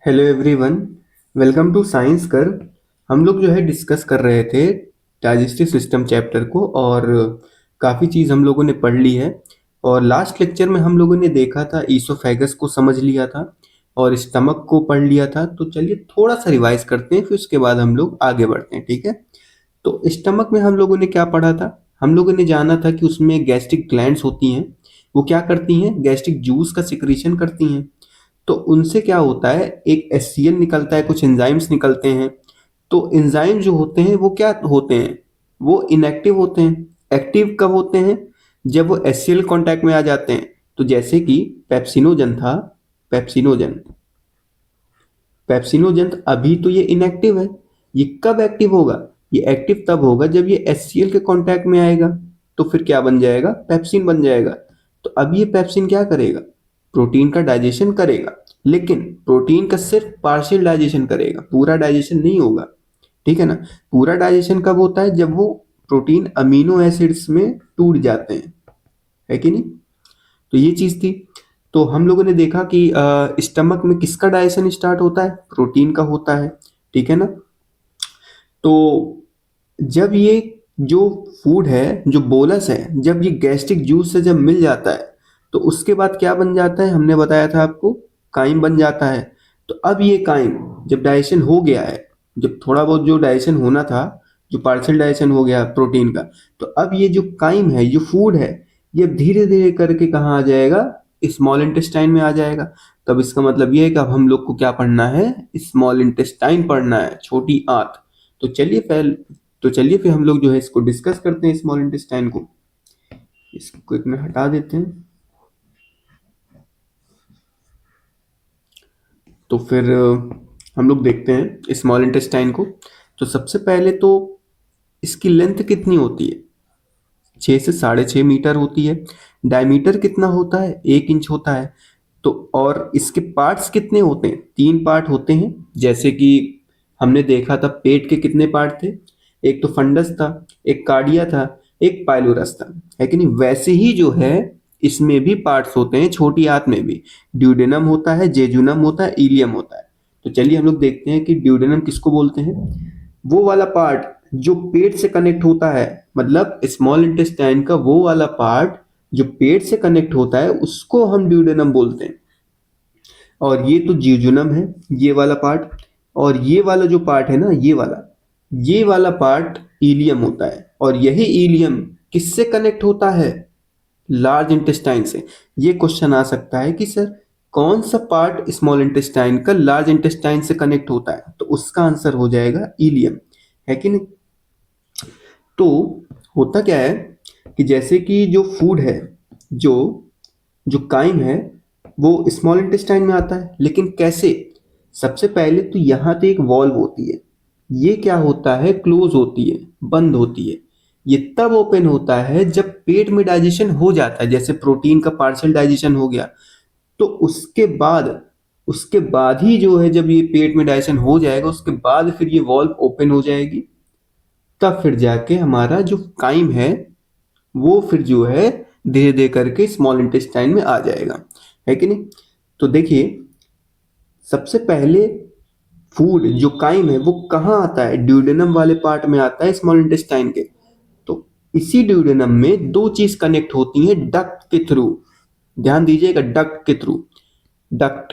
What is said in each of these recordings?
Hello everyone, welcome to science curve. हम लोग जो है डिस्कस कर रहे थे डाइजेस्टिव सिस्टम चैप्टर को, और काफ़ी चीज़ हम लोगों ने पढ़ ली है। और लास्ट लेक्चर में हम लोगों ने देखा था, ईसोफेगस को समझ लिया था और स्टमक को पढ़ लिया था। तो चलिए थोड़ा सा रिवाइज करते हैं, फिर उसके बाद हम लोग आगे बढ़ते हैं, ठीक है। तो स्टमक में हम लोगों ने क्या पढ़ा था? हम लोगों ने जाना था कि उसमें गैस्ट्रिक ग्लैंड्स होती हैं। वो क्या करती हैं? गैस्ट्रिक जूस का सिक्रीशन करती हैं। तो उनसे क्या होता है, एक एचसीएल निकलता है, कुछ एंजाइम्स निकलते हैं। तो एंजाइम जो होते हैं वो क्या होते हैं? वो इनएक्टिव होते हैं। एक्टिव कब होते हैं? जब वो एचसीएल कांटेक्ट में आ जाते हैं। तो जैसे कि पेप्सिनोजन था, पेप्सिनोजन पेप्सिनोजन अभी तो ये इनएक्टिव है। ये कब एक्टिव होगा? ये एक्टिव तब होगा जब ये एचसीएल के कांटेक्ट में आएगा। तो फिर क्या बन जाएगा? पेप्सिन बन जाएगा। तो अब ये पेप्सिन क्या करेगा? प्रोटीन का डाइजेशन करेगा, लेकिन प्रोटीन का सिर्फ पार्शियल डाइजेशन करेगा, पूरा डाइजेशन नहीं होगा। ठीक है ना? पूरा डाइजेशन कब होता है? जब वो प्रोटीन अमीनो एसिड्स में टूट जाते हैं, है कि नहीं? तो ये चीज थी। तो हम लोगों ने देखा कि स्टमक में किसका डाइजेशन स्टार्ट होता है? प्रोटीन का होता है। ठीक है ना? तो जब ये जो फूड है, जो बोलस है, जब ये गैस्ट्रिक जूस से जब मिल जाता है, तो उसके बाद क्या बन जाता है? हमने बताया था आपको, काइम बन जाता है। तो अब ये काइम जब डाइजेशन हो गया है, जब थोड़ा बहुत जो डाइजेशन होना था, जो पार्शियल डाइजेशन हो गया प्रोटीन का, तो अब ये जो काइम है, जो फूड है, ये धीरे धीरे करके कहाँ आ जाएगा? स्मॉल इंटेस्टाइन में आ जाएगा। तब इसका मतलब ये है कि अब हम लोग को क्या पढ़ना है? स्मॉल इंटेस्टाइन पढ़ना है, छोटी आंत। तो चलिए पहले तो चलिए फिर हम लोग जो है इसको डिस्कस करते हैं, स्मॉल इंटेस्टाइन को। इसको एक में हटा देते हैं। तो फिर हम लोग देखते हैं स्मॉल इंटेस्टाइन को। तो सबसे पहले तो इसकी लेंथ कितनी होती है? 6 से 6.5 मीटर होती है। डायमीटर कितना होता है? 1 इंच होता है। तो और इसके पार्ट्स कितने होते हैं? 3 पार्ट होते हैं। जैसे कि हमने देखा था पेट के कितने पार्ट थे? एक तो फंडस था, एक कार्डिया था, एक पाइलोरस था, है कि नहीं? वैसे ही जो है इसमें भी पार्ट्स होते हैं, छोटी आंत में भी। ड्यूडेनम होता है, जेजुनम होता है, इलियम होता है। तो चलिए हम लोग देखते हैं कि ड्यूडेनम किसको बोलते हैं। वो वाला पार्ट जो पेट से कनेक्ट होता है, मतलब स्मॉल इंटेस्टाइन का वो वाला पार्ट जो पेट से कनेक्ट होता है, उसको हम ड्यूडेनम बोलते हैं। और ये तो जियोजुनम है, ये वाला पार्ट। और ये वाला जो पार्ट है ना, ये वाला पार्ट इलियम होता है। और यही इलियम किससे कनेक्ट होता है? लार्ज इंटेस्टाइन से। ये क्वेश्चन आ सकता है कि सर कौन सा पार्ट स्मॉल इंटेस्टाइन का लार्ज इंटेस्टाइन से कनेक्ट होता है? तो उसका आंसर हो जाएगा इलियम, है कि नहीं? तो होता क्या है कि जैसे कि जो फूड है, जो जो काइम है, वो स्मॉल इंटेस्टाइन में आता है, लेकिन कैसे? सबसे पहले तो यहाँ पे एक वॉल्व होती है। ये क्या होता है? क्लोज होती है, बंद होती है। ये तब ओपन होता है जब पेट में डाइजेशन हो जाता है, जैसे प्रोटीन का पार्शियल डाइजेशन हो गया। तो उसके बाद ही जो है, जब ये पेट में डाइजेशन हो जाएगा, उसके बाद फिर ये वॉल्व ओपन हो जाएगी। तब फिर जाके हमारा जो काइम है, वो फिर जो है धीरे धीरे करके स्मॉल इंटेस्टाइन में आ जाएगा, है कि नहीं? तो देखिए, सबसे पहले फूड जो काइम है वो कहाँ आता है? ड्यूडेनम वाले पार्ट में आता है, स्मॉल इंटेस्टाइन के। तो इसी ड्यूडेनम में दो चीज कनेक्ट होती हैं डक्ट के थ्रू। ध्यान दीजिएगा, डक्ट के थ्रू। डक्ट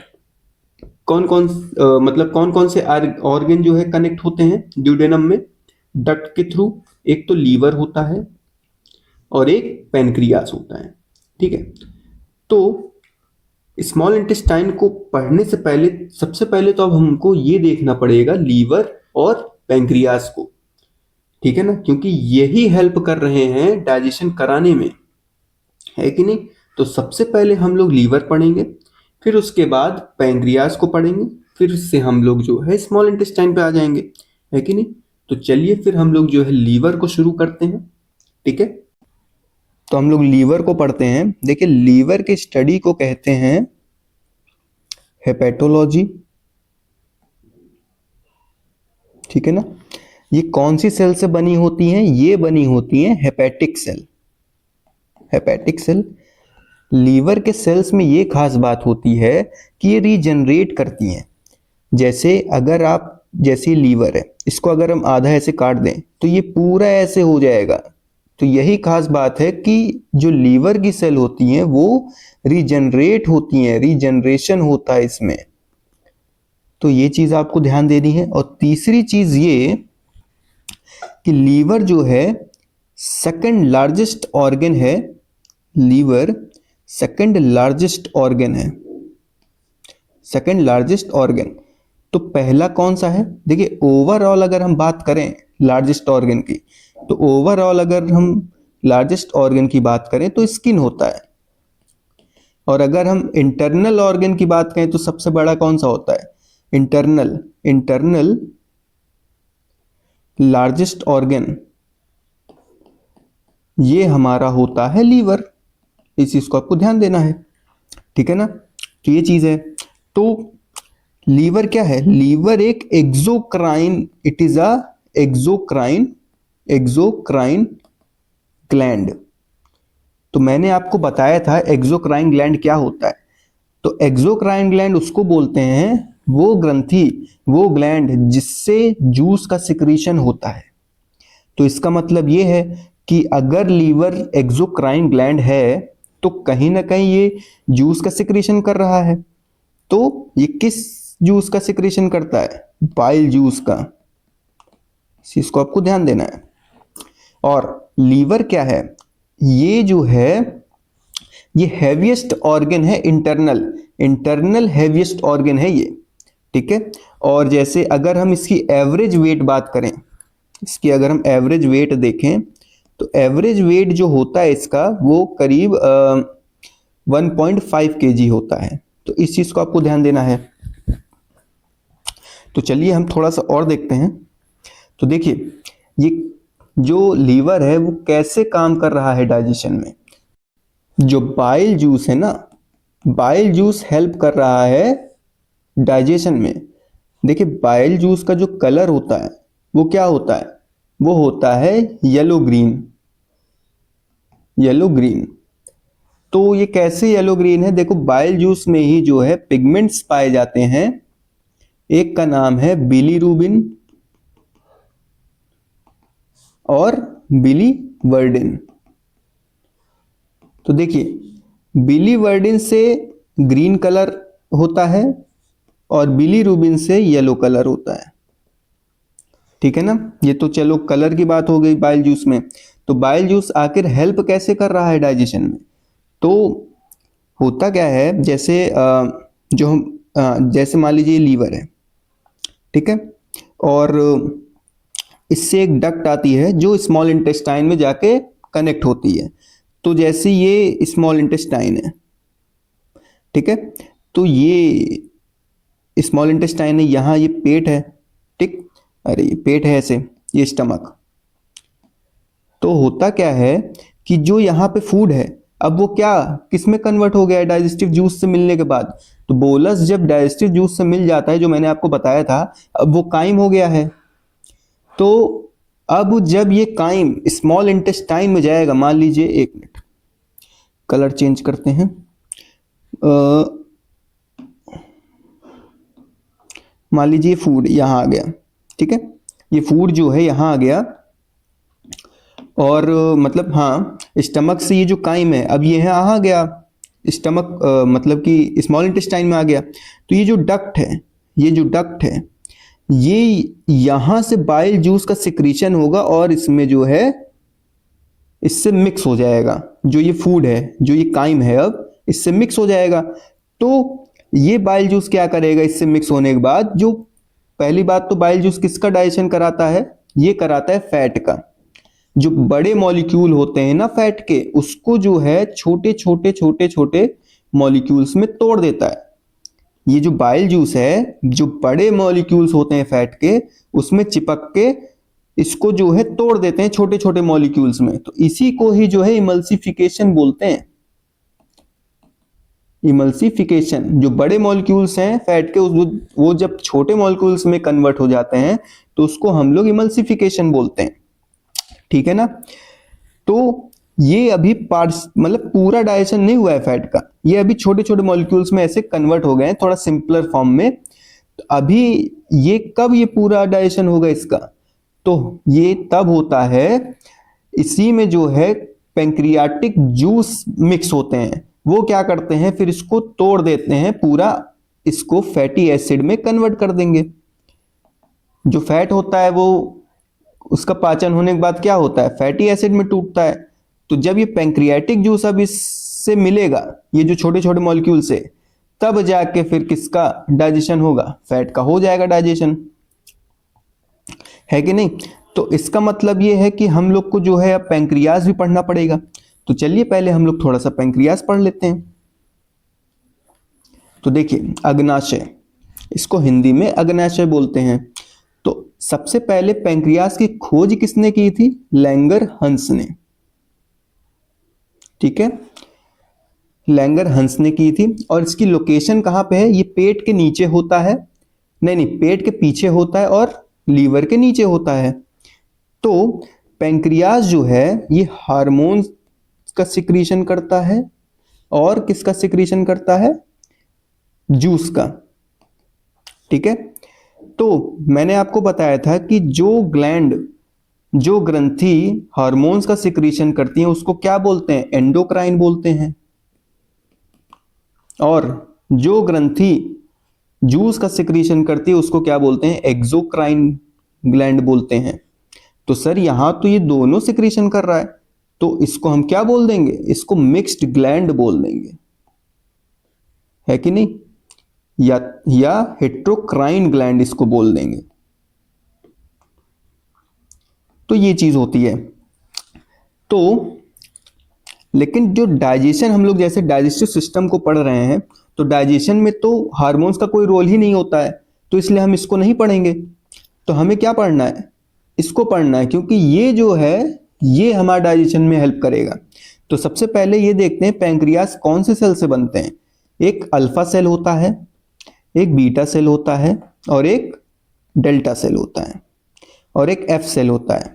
कौन कौन मतलब कौन कौन से ऑर्गन जो है कनेक्ट होते हैं ड्यूडेनम में डक्ट के थ्रू? एक तो लीवर होता है और एक पेनक्रियास होता है। ठीक है? तो स्मॉल इंटेस्टाइन को पढ़ने से पहले सबसे पहले तो अब हमको ये देखना पड़ेगा लीवर और पैंक्रियास को। ठीक है ना? क्योंकि यही हेल्प कर रहे हैं डाइजेशन कराने में, है कि नहीं? तो सबसे पहले हम लोग लीवर पढ़ेंगे, फिर उसके बाद पैंक्रियास को पढ़ेंगे, फिर से हम लोग जो है स्मॉल इंटेस्टाइन पे आ जाएंगे, है कि नहीं? तो चलिए फिर हम लोग जो है लीवर को शुरू करते हैं, ठीक है? तो हम लोग लीवर को पढ़ते हैं। देखिए, लीवर के स्टडी को कहते हैं हेपेटोलॉजी। ठीक है ना? ये कौन सी सेल से बनी होती हैं? ये बनी होती हैं hepatic cell. Hepatic cell. Liver के सेल्स में ये खास बात होती है कि ये रीजनरेट करती हैं। जैसे अगर आप, जैसे लीवर है, इसको अगर हम आधा ऐसे काट दें तो ये पूरा ऐसे हो जाएगा। तो यही खास बात है कि जो लीवर की सेल होती हैं वो रीजनरेट होती हैं, रीजनरेशन होता है इसमें। तो ये चीज आपको ध्यान देनी है। और तीसरी चीज ये कि लीवर जो है सेकंड लार्जेस्ट ऑर्गन है। लीवर सेकंड लार्जेस्ट ऑर्गन है, सेकंड लार्जेस्ट ऑर्गन। तो पहला कौन सा है? देखिए ओवरऑल अगर हम बात करें लार्जेस्ट ऑर्गन की, तो ओवरऑल अगर हम लार्जेस्ट ऑर्गन की बात करें तो स्किन होता है। और अगर हम इंटरनल ऑर्गन की बात करें तो सबसे बड़ा कौन सा होता है? इंटरनल, इंटरनल लार्जेस्ट ऑर्गन ये हमारा होता है लीवर। इस चीज को आपको ध्यान देना है, ठीक है ना। तो ये चीज है। तो लीवर क्या है? लीवर एक exocrine, it is a exocrine, exocrine gland. तो मैंने आपको बताया था एक्सोक्राइन ग्लैंड क्या होता है। तो एक्सोक्राइन ग्लैंड उसको बोलते हैं, वो ग्रंथि, वो ग्लैंड जिससे जूस का सिक्रीशन होता है। तो इसका मतलब ये है कि अगर लीवर एक्सोक्राइन ग्लैंड है तो कहीं ना कहीं ये जूस का सिक्रीशन कर रहा है। तो ये किस जूस का सिक्रीशन करता है? बाइल जूस का। इस चीज को आपको ध्यान देना है। और लीवर क्या है? ये जो है ये हैवीएस्ट ऑर्गन है, इंटरनल, इंटरनल हैवीएस्ट ऑर्गन है ये, ठीक है। और जैसे अगर हम इसकी एवरेज वेट बात करें, इसकी अगर हम एवरेज वेट देखें तो एवरेज वेट जो होता है इसका वो करीब 1.5 kg होता है। तो इस चीज को आपको ध्यान देना है। तो चलिए हम थोड़ा सा और देखते हैं। तो देखिए ये जो लीवर है वो कैसे काम कर रहा है डाइजेशन में। जो बाइल जूस है ना, बाइल जूस हेल्प कर रहा है डाइजेशन में। देखिए बाइल जूस का जो कलर होता है वो क्या होता है? वो होता है येलो ग्रीन, येलो ग्रीन। तो ये कैसे येलो ग्रीन है? देखो बाइल जूस में ही जो है पिगमेंट्स पाए जाते हैं। एक का नाम है बिलीरुबिन और बिलीवर्डिन। तो देखिए बिलीवर्डिन से ग्रीन कलर होता है और बिलीरुबिन से येलो कलर होता है, ठीक है ना। ये तो चलो कलर की बात हो गई बाइल जूस में। तो बाइल जूस आखिर हेल्प कैसे कर रहा है डाइजेशन में? तो होता क्या है, जैसे जो हम जैसे मान लीजिए लीवर है, ठीक है, और इससे एक डक्ट आती है जो स्मॉल इंटेस्टाइन में जाके कनेक्ट होती है। तो जैसे ये स्मॉल इंटेस्टाइन है, ठीक है, तो ये स्मॉल इंटेस्टाइन है, यहाँ ये पेट है, ठीक, अरे ये पेट है ऐसे, ये स्टमक। तो होता क्या है कि जो यहाँ पे फूड है अब वो क्या किस में कन्वर्ट हो गया है? डाइजेस्टिव जूस से मिलने के बाद। तो बोलस जब डाइजेस्टिव जूस से मिल जाता है, जो मैंने आपको बताया था, अब वो काइम हो गया है। तो अब जब ये काइम स्मॉल इंटेस्टाइन में जाएगा, मान लीजिए, एक मिनट कलर चेंज करते हैं, मान लीजिए फूड यहाँ आ गया, ठीक है, ये फूड जो है यहाँ आ गया और मतलब हाँ स्टमक से ये जो काइम है अब ये यहाँ आ गया, स्टमक मतलब कि स्मॉल इंटेस्टाइन में आ गया। तो ये जो डक्ट है, ये जो डक्ट है, ये यहाँ से बाइल जूस का सिक्रीशन होगा और इसमें जो है इससे मिक्स हो जाएगा। जो ये फूड है, जो ये काइम है, अब इससे मिक्स हो जाएगा। तो ये बाइल जूस क्या करेगा? इससे मिक्स होने के बाद जो पहली बात, तो बाइल जूस किसका डाइजेशन कराता है? ये कराता है फैट का। जो बड़े मॉलिक्यूल होते हैं ना फैट के, उसको जो है छोटे छोटे छोटे छोटे मॉलिक्यूल्स में तोड़ देता है। ये जो बाइल जूस है, जो बड़े मॉलिक्यूल्स होते हैं फैट के, उसमें चिपक के इसको जो है तोड़ देते हैं छोटे छोटे मॉलिक्यूल्स में। तो इसी को ही जो है इमल्सिफिकेशन बोलते हैं। इमल्सिफिकेशन, जो बड़े मॉलिक्यूल्स हैं फैट के, वो जब छोटे मॉलिक्यूल्स में कन्वर्ट हो जाते हैं तो उसको हम लोग इमल्सिफिकेशन बोलते हैं, ठीक है ना। तो ये अभी पार्ट्स मतलब पूरा डाइजेशन नहीं हुआ है फैट का, ये अभी छोटे छोटे मॉलिक्यूल्स में ऐसे कन्वर्ट हो गए हैं थोड़ा सिंपलर फॉर्म में। तो अभी ये कब ये पूरा डाइजेशन होगा इसका, तो ये तब होता है इसी में जो है पेंक्रियाटिक जूस मिक्स होते हैं, वो क्या करते हैं फिर इसको तोड़ देते हैं, पूरा इसको फैटी एसिड में कन्वर्ट कर देंगे। जो फैट होता है वो उसका पाचन होने के बाद क्या होता है, फैटी एसिड में टूटता है। तो जब ये पेंक्रियाटिक जूस अब इससे मिलेगा, ये जो छोटे छोटे मॉलिक्यूल से, तब जाके फिर किसका डाइजेशन होगा, फैट का हो जाएगा डाइजेशन, है कि नहीं। तो इसका मतलब ये है कि हम लोग को जो है अब पैंक्रियाज भी पढ़ना पड़ेगा। तो चलिए पहले हम लोग थोड़ा सा पैंक्रियाज पढ़ लेते हैं। तो देखिए अग्नाशय, इसको हिंदी में अग्नाशय बोलते हैं। तो सबसे पहले पैंक्रियाज की खोज किसने की थी, लैंगर हंस ने, ठीक है, लैंगर हंस ने की थी। और इसकी लोकेशन कहाँ पे है, ये पेट के नीचे होता है, नहीं नहीं पेट के पीछे होता है और लीवर के नीचे होता है। तो पैंक्रियाज जो है ये हार्मोन्स का सिक्रीशन करता है और किसका सिक्रीशन करता है, जूस का, ठीक है। तो मैंने आपको बताया था कि जो ग्लैंड, जो ग्रंथि हार्मोन्स का सिक्रीशन करती है उसको क्या बोलते हैं, एंडोक्राइन बोलते हैं। और जो ग्रंथि जूस का सिक्रीशन करती है उसको क्या बोलते हैं, एक्सोक्राइन ग्लैंड बोलते हैं। तो सर यहां तो ये दोनों सिक्रीशन कर रहा है, तो इसको हम क्या बोल देंगे, इसको मिक्स्ड ग्लैंड बोल देंगे, है कि नहीं, या हेट्रोक्राइन ग्लैंड इसको बोल देंगे। तो ये चीज होती है। तो लेकिन जो डाइजेशन, हम लोग जैसे डाइजेस्टिव सिस्टम को पढ़ रहे हैं, तो डाइजेशन में तो हार्मोन्स का कोई रोल ही नहीं होता है, तो इसलिए हम इसको नहीं पढ़ेंगे। तो हमें क्या पढ़ना है, इसको पढ़ना है, क्योंकि ये जो है ये हमारा डाइजेशन में हेल्प करेगा। तो सबसे पहले ये देखते हैं पैंक्रियाज कौन से सेल से बनते हैं। एक अल्फा सेल होता है, एक बीटा सेल होता है, और एक डेल्टा सेल होता है, और एक एफ सेल होता है।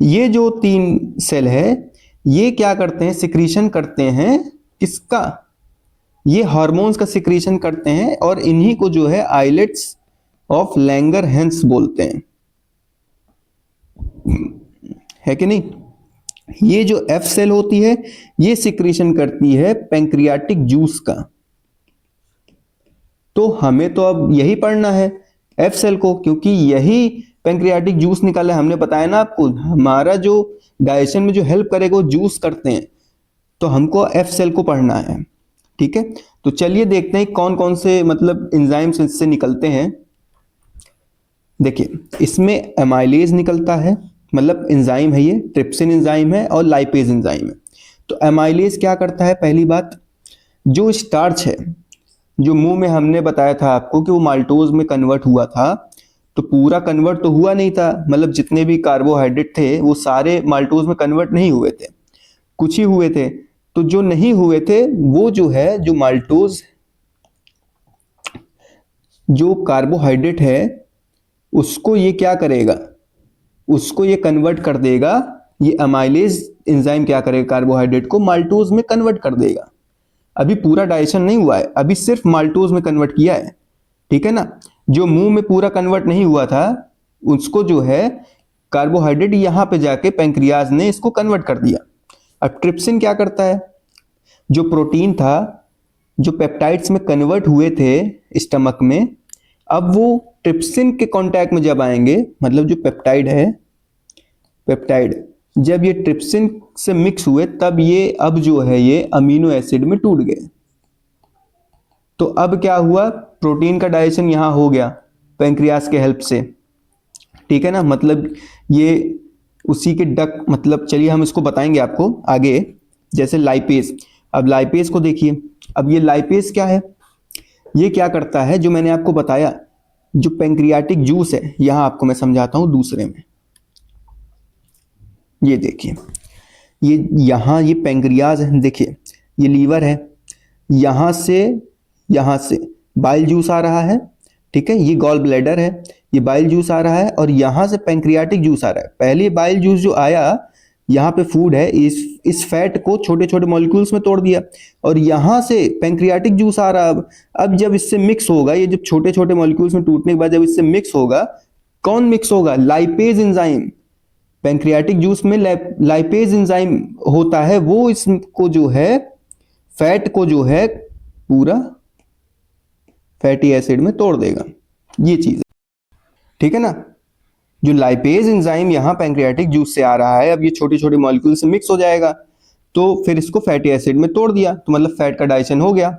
ये जो तीन सेल है ये क्या करते हैं, सिक्रीशन करते हैं किसका, ये हार्मोन्स का सिक्रीशन करते हैं, और इन्हीं को जो है आइलेट्स ऑफ लैंगर हैंस बोलते हैं, है कि नहीं। ये जो एफ सेल होती है ये सिक्रीशन करती है पैंक्रियाटिक जूस का। तो हमें तो अब यही पढ़ना है एफ सेल को, क्योंकि यही पैंक्रियाटिक जूस निकाला है। हमने बताया ना आपको, हमारा जो डाइजेशन में जो हेल्प करेगा वो जूस करते हैं, तो हमको एफ सेल को पढ़ना है, ठीक है। तो चलिए देखते हैं कौन कौन से मतलब एंजाइम्स इससे निकलते हैं। देखिए इसमें एमाइलेज निकलता है, मतलब एंजाइम है ये, ट्रिप्सिन एंजाइम है और लाइपेज एंजाइम है। तो एमाइलेज क्या करता है, पहली बात जो स्टार्च है, जो मुंह में हमने बताया था आपको कि वो माल्टोज में कन्वर्ट हुआ था, तो पूरा कन्वर्ट तो हुआ नहीं था, मतलब जितने भी कार्बोहाइड्रेट थे वो सारे माल्टोज में कन्वर्ट नहीं हुए थे, कुछ ही हुए थे। तो जो नहीं हुए थे वो जो है, जो माल्टोज, जो कार्बोहाइड्रेट है उसको ये क्या करेगा, उसको ये कन्वर्ट कर देगा। ये अमाइलेज एंजाइम क्या करेगा, कार्बोहाइड्रेट को माल्टोज में कन्वर्ट कर देगा। अभी पूरा डाइजेशन नहीं हुआ है, अभी सिर्फ माल्टोज में कन्वर्ट किया है, ठीक है ना। जो मुंह में पूरा कन्वर्ट नहीं हुआ था उसको जो है कार्बोहाइड्रेट यहां पे जाके पैंक्रियाज ने इसको कन्वर्ट कर दिया। अब ट्रिप्सिन क्या करता है, जो प्रोटीन था जो पेप्टाइड्स में कन्वर्ट हुए थे स्टमक में, अब वो ट्रिप्सिन के कांटेक्ट में जब आएंगे, मतलब जो पेप्टाइड है, पेप्टाइड जब ये ट्रिप्सिन से मिक्स हुए तब ये अब जो है ये अमीनो एसिड में टूट गए। तो अब क्या हुआ, प्रोटीन का डाइजेशन यहां हो गया पैंक्रियाज के हेल्प से, ठीक है ना। मतलब ये उसी के डक, मतलब चलिए हम इसको बताएंगे आपको आगे। जैसे लाइपेज, अब लाइपेज को देखिए, अब ये लाइपेज क्या है, ये क्या करता है, जो मैंने आपको बताया, जो पैंक्रियाटिक जूस है, यहां आपको मैं समझाता हूं दूसरे में। ये देखिए, ये यहां ये पैंक्रियाज है, देखिए ये लीवर है, यहां से बाइल जूस आ रहा है, ठीक है। ये गॉल ब्लैडर है, ये बाइल जूस आ रहा है, और यहां से पैंक्रियाटिक जूस आ रहा है। पहले बाइल जूस जो आया यहाँ पे फूड है, इस फैट को छोटे छोटे मॉलिक्यूल्स में तोड़ दिया, और यहाँ से पैंक्रियाटिक जूस आ रहा। अब जब इससे मिक्स होगा, ये जब छोटे छोटे मॉलिक्यूल्स में टूटने के बाद जब इससे मिक्स होगा, कौन मिक्स होगा? Lipase enzyme. पैंक्रियाटिक जूस में लाइपेज एंजाइम होता है, वो इसको जो है फैट को जो है पूरा फैटी एसिड में तोड़ देगा। ये चीज, ठीक है ना। जो लाइपेज एंजाइम यहाँ पैंक्रियाटिक जूस से आ रहा है, अब ये छोटे छोटे मॉलिक्यूल से मिक्स हो जाएगा, तो फिर इसको फैटी एसिड में तोड़ दिया, तो मतलब फैट का डाइजेशन हो गया।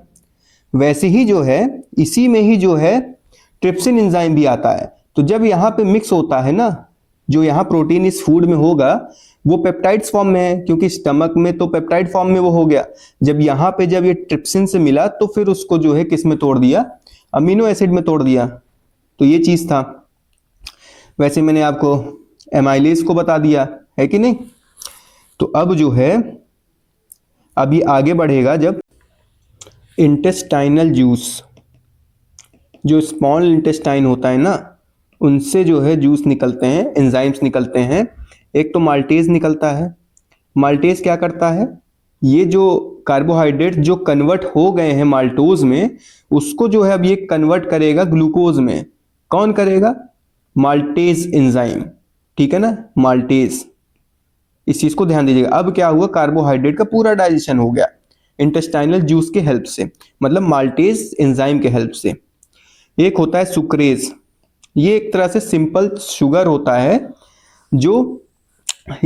वैसे ही जो है, इसी में ही जो है ट्रिप्सिन एंजाइम भी आता है। तो जब यहाँ पे मिक्स होता है ना, जो यहाँ प्रोटीन इस फूड में होगा वो पेप्टाइड्स फॉर्म में है, क्योंकि स्टमक में तो पेप्टाइड फॉर्म में वो हो गया। जब यहाँ पे जब ये ट्रिप्सिन से मिला तो फिर उसको जो है किस में तोड़ दिया? अमीनो एसिड में तोड़ दिया। तो ये चीज था। वैसे मैंने आपको एमाइलेज को बता दिया है कि नहीं। तो अब जो है, अब ये आगे बढ़ेगा जब इंटेस्टाइनल जूस, जो स्मॉल इंटेस्टाइन होता है ना, उनसे जो है जूस निकलते हैं, एंजाइम्स निकलते हैं। एक तो माल्टेज निकलता है। माल्टेज क्या करता है? ये जो कार्बोहाइड्रेट जो कन्वर्ट हो गए हैं माल्टोज में, उसको जो है अब ये कन्वर्ट करेगा ग्लूकोज में। कौन करेगा? माल्टेज एंजाइम, ठीक है ना, माल्टेज। इस चीज को ध्यान दीजिएगा। अब क्या हुआ? कार्बोहाइड्रेट का पूरा डाइजेशन हो गया इंटेस्टाइनल जूस के हेल्प से, मतलब माल्टेज एंजाइम के हेल्प से। एक होता है सुक्रेज। ये एक तरह से सिंपल शुगर होता है, जो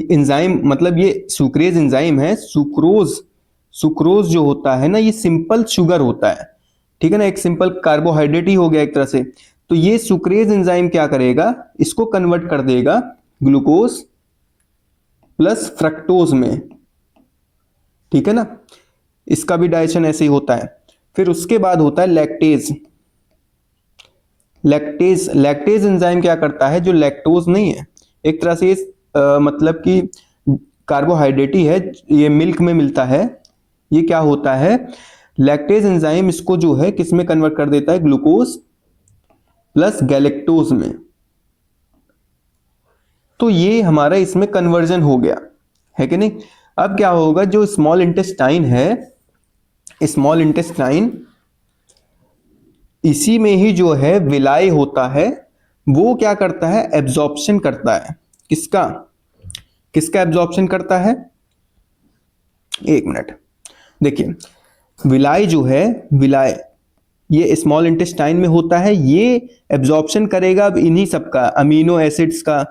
एंजाइम, मतलब ये सुक्रेज एंजाइम है। सुक्रोज जो होता है ना, ये सिंपल शुगर होता है, ठीक है ना, एक सिंपल कार्बोहाइड्रेट ही हो गया एक तरह से। तो ये सुक्रेज एंजाइम क्या करेगा? इसको कन्वर्ट कर देगा ग्लूकोज प्लस फ्रक्टोज में, ठीक है ना। इसका भी डाइजेशन ऐसे ही होता है। फिर उसके बाद होता है लैक्टेज। लैक्टेज एंजाइम क्या करता है? जो लैक्टोज नहीं है, एक तरह से मतलब कि कार्बोहाइड्रेट ही है, ये मिल्क में मिलता है। ये क्या होता है? लैक्टेज एंजाइम इसको जो है किस में कन्वर्ट कर देता है? ग्लूकोज प्लस गैलेक्टोज में। तो ये हमारा इसमें कन्वर्जन हो गया, है कि नहीं। अब क्या होगा? जो स्मॉल इंटेस्टाइन है, स्मॉल इंटेस्टाइन, इसी में ही जो है विलाय होता है, वो क्या करता है? एब्जॉर्प्शन करता है। किसका? किसका एब्जॉर्प्शन करता है? एक मिनट देखिए, विलाय जो है, विलाय ये स्मॉल इंटेस्टाइन में होता है, ये एब्जॉर्प्शन करेगा अब इन्हीं सबका, अमीनो एसिड्स का,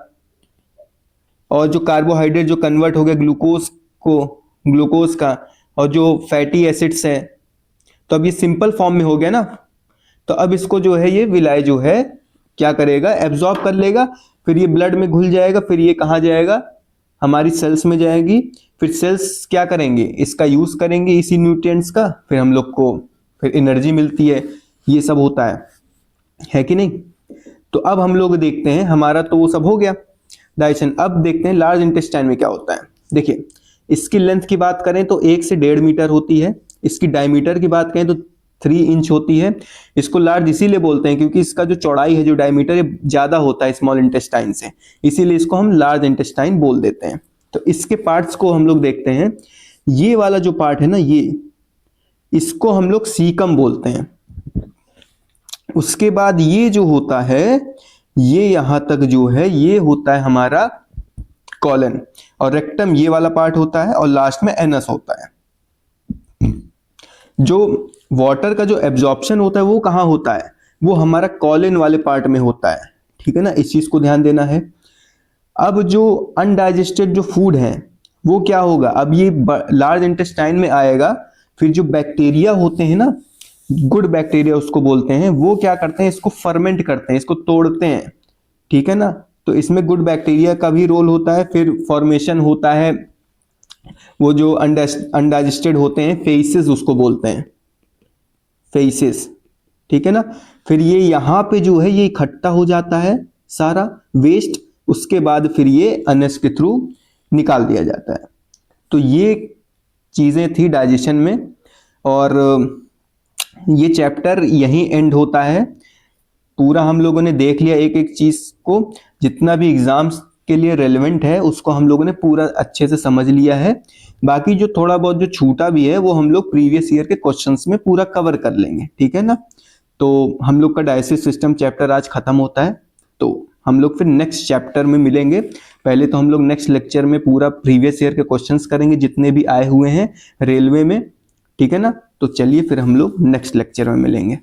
और जो कार्बोहाइड्रेट जो कन्वर्ट हो गया ग्लूकोज का, और जो फैटी एसिड्स है। तो अब ये सिंपल फॉर्म में हो गया ना, तो अब इसको जो है ये विलाय जो है क्या करेगा? एब्जॉर्ब कर लेगा। फिर ये ब्लड में घुल जाएगा, फिर ये कहाँ जाएगा? हमारी सेल्स में जाएगी। फिर सेल्स क्या करेंगे? इसका यूज करेंगे, इसी न्यूट्रिएंट्स का, फिर हम लोग को फिर एनर्जी मिलती है। ये सब होता है कि नहीं। तो अब हम लोग देखते हैं, हमारा तो वो सब हो गया डाइजेशन। अब देखते हैं लार्ज इंटेस्टाइन में क्या होता है। देखिए, इसकी लेंथ की बात करें तो 1 से 1.5 मीटर होती है। इसकी डायमीटर की बात करें तो 3 इंच होती है। इसको लार्ज इसीलिए बोलते हैं क्योंकि इसका जो चौड़ाई है, जो डायमीटर है, ज्यादा होता है स्मॉल इंटेस्टाइन से, इसीलिए इसको हम लार्ज इंटेस्टाइन बोल देते हैं। तो इसके पार्ट्स को हम लोग देखते हैं। ये वाला जो पार्ट है ना, ये, इसको हम लोग सीकम बोलते हैं। उसके बाद ये जो होता है, ये यहां तक जो है, ये होता है हमारा कॉलन, और रेक्टम ये वाला पार्ट होता है, और लास्ट में एनस होता है। जो वाटर का जो एब्जॉर्प्शन होता है वो कहाँ होता है? वो हमारा कॉलन वाले पार्ट में होता है, ठीक है ना। इस चीज को ध्यान देना है। अब जो अनडाइजेस्टेड जो फूड है वो क्या होगा? अब ये लार्ज इंटेस्टाइन में आएगा। फिर जो बैक्टीरिया होते हैं ना, गुड बैक्टीरिया उसको बोलते हैं, वो क्या करते हैं? इसको फर्मेंट करते हैं, इसको तोड़ते हैं, ठीक है ना। तो इसमें गुड बैक्टीरिया का भी रोल होता है। फिर फॉर्मेशन होता है, वो जो अनडाइजेस्टेड होते हैं, फेसिस उसको बोलते हैं, फेसिस, ठीक है ना। फिर ये यहाँ पे जो है ये इकट्ठा हो जाता है सारा वेस्ट, उसके बाद फिर ये अनस के थ्रू निकाल दिया जाता है। तो ये चीजें थी डाइजेशन में, और ये चैप्टर यहीं एंड होता है। पूरा हम लोगों ने देख लिया एक एक चीज को। जितना भी एग्जाम्स के लिए रेलेवेंट है उसको हम लोगों ने पूरा अच्छे से समझ लिया है। बाकी जो थोड़ा बहुत जो छूटा भी है वो हम लोग प्रीवियस ईयर के क्वेश्चंस में पूरा कवर कर लेंगे, ठीक है ना। तो हम लोग का डायसिस सिस्टम चैप्टर आज खत्म होता है, तो हम लोग फिर नेक्स्ट चैप्टर में मिलेंगे। पहले तो हम लोग नेक्स्ट लेक्चर में पूरा प्रीवियस ईयर के क्वेश्चंस करेंगे जितने भी आए हुए हैं रेलवे में, ठीक है ना। तो चलिए फिर हम लोग नेक्स्ट लेक्चर में मिलेंगे।